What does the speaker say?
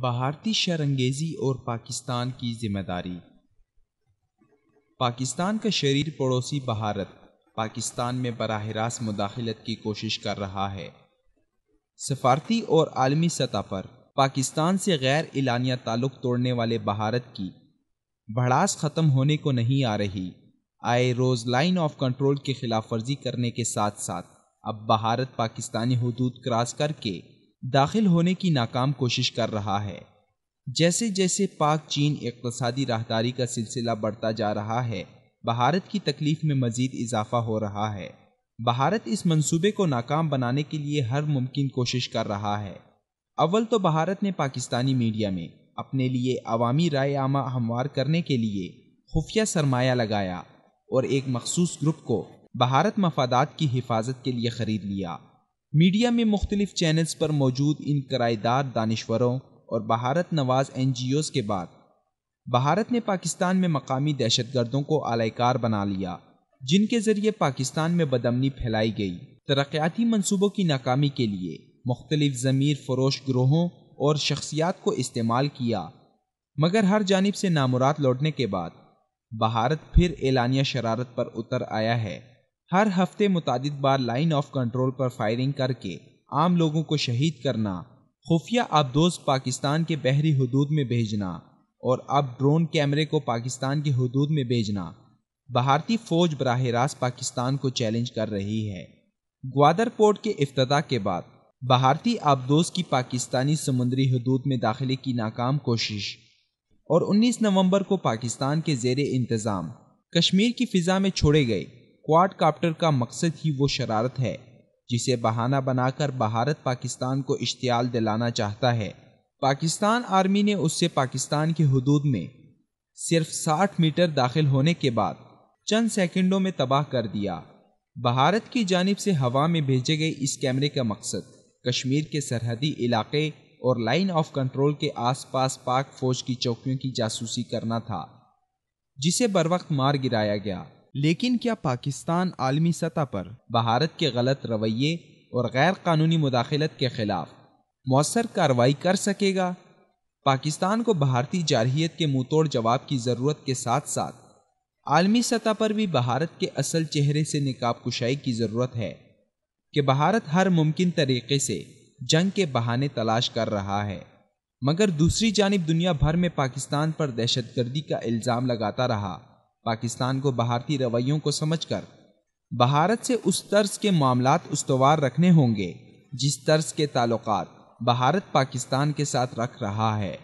بھارتی شرانگیزی اور پاکستان کی ذمہ داری۔ پاکستان کا شریر پڑوسی بھارت پاکستان میں براہ راست مداخلت کی کوشش کر رہا ہے۔ سفارتی اور عالمی سطح پر پاکستان سے غیر اعلانیہ تعلق توڑنے والے بھارت کی بھڑاس ختم ہونے کو نہیں آ رہی۔ آئے روز لائن آف کنٹرول کی خلاف ورزی کرنے کے ساتھ ساتھ اب بھارت پاکستانی حدود کراس کر کے داخل ہونے کی ناکام کوشش کر رہا ہے۔ جیسے جیسے پاک چین اقتصادی راہداری کا سلسلہ بڑھتا جا رہا ہے، بھارت کی تکلیف میں مزید اضافہ ہو رہا ہے۔ بھارت اس منصوبے کو ناکام بنانے کے لیے ہر ممکن کوشش کر رہا ہے۔ اول تو بھارت نے پاکستانی میڈیا میں اپنے لیے عوامی رائے عامہ ہموار کرنے کے لیے خفیہ سرمایہ لگایا اور ایک مخصوص گروپ کو بھارت مفادات کی حفاظت کے لیے خرید لیا۔ میڈیا میں مختلف چینلز پر موجود ان کرایہ دار دانشوروں اور بھارت نواز این جی اوز کے بعد بھارت نے پاکستان میں مقامی دہشت گردوں کو اعلی کار بنا لیا، جن کے ذریعے پاکستان میں بدامنی پھیلائی گئی۔ ترقیاتی منصوبوں کی ناکامی کے لیے مختلف ضمیر فروش گروہوں اور شخصیات کو استعمال کیا، مگر ہر جانب سے نامراد لوٹنے کے بعد بھارت پھر اعلانیہ شرارت پر اتر آیا ہے۔ ہر ہفتے متعدد بار لائن آف کنٹرول پر فائرنگ کر کے عام لوگوں کو شہید کرنا، خفیہ آبدوز پاکستان کے بحری حدود میں بھیجنا اور اب ڈرون کیمرے کو پاکستان کی حدود میں بھیجنا، بھارتی فوج براہ راست پاکستان کو چیلنج کر رہی ہے۔ گوادر پورٹ کے افتتاح کے بعد بھارتی آبدوز کی پاکستانی سمندری حدود میں داخلے کی ناکام کوشش اور 19 نومبر کو پاکستان کے زیر انتظام کشمیر کی فضا میں چھوڑے گئے کوارڈ کاپٹر کا مقصد ہی وہ شرارت ہے جسے بہانہ بنا کر بھارت پاکستان کو اشتعال دلانا چاہتا ہے۔ پاکستان آرمی نے اس سے پاکستان کی حدود میں صرف 60 میٹر داخل ہونے کے بعد چند سیکنڈوں میں تباہ کر دیا۔ بھارت کی جانب سے ہوا میں بھیجے گئے اس کیمرے کا مقصد کشمیر کے سرحدی علاقے اور لائن آف کنٹرول کے آس پاس پاک فوج کی چوکیوں کی جاسوسی کرنا تھا، جسے بروقت مار گرایا گیا۔ لیکن کیا پاکستان عالمی سطح پر بھارت کے غلط رویے اور غیر قانونی مداخلت کے خلاف مؤثر کارروائی کر سکے گا؟ پاکستان کو بھارتی جارحیت کے منہ توڑ جواب کی ضرورت کے ساتھ ساتھ عالمی سطح پر بھی بھارت کے اصل چہرے سے نقاب کشائی کی ضرورت ہے کہ بھارت ہر ممکن طریقے سے جنگ کے بہانے تلاش کر رہا ہے، مگر دوسری جانب دنیا بھر میں پاکستان پر دہشت گردی کا الزام لگاتا رہا۔ پاکستان کو بھارتی رویوں کو سمجھ کر بھارت سے اس طرز کے معاملات استوار رکھنے ہوں گے جس طرز کے تعلقات بھارت پاکستان کے ساتھ رکھ رہا ہے۔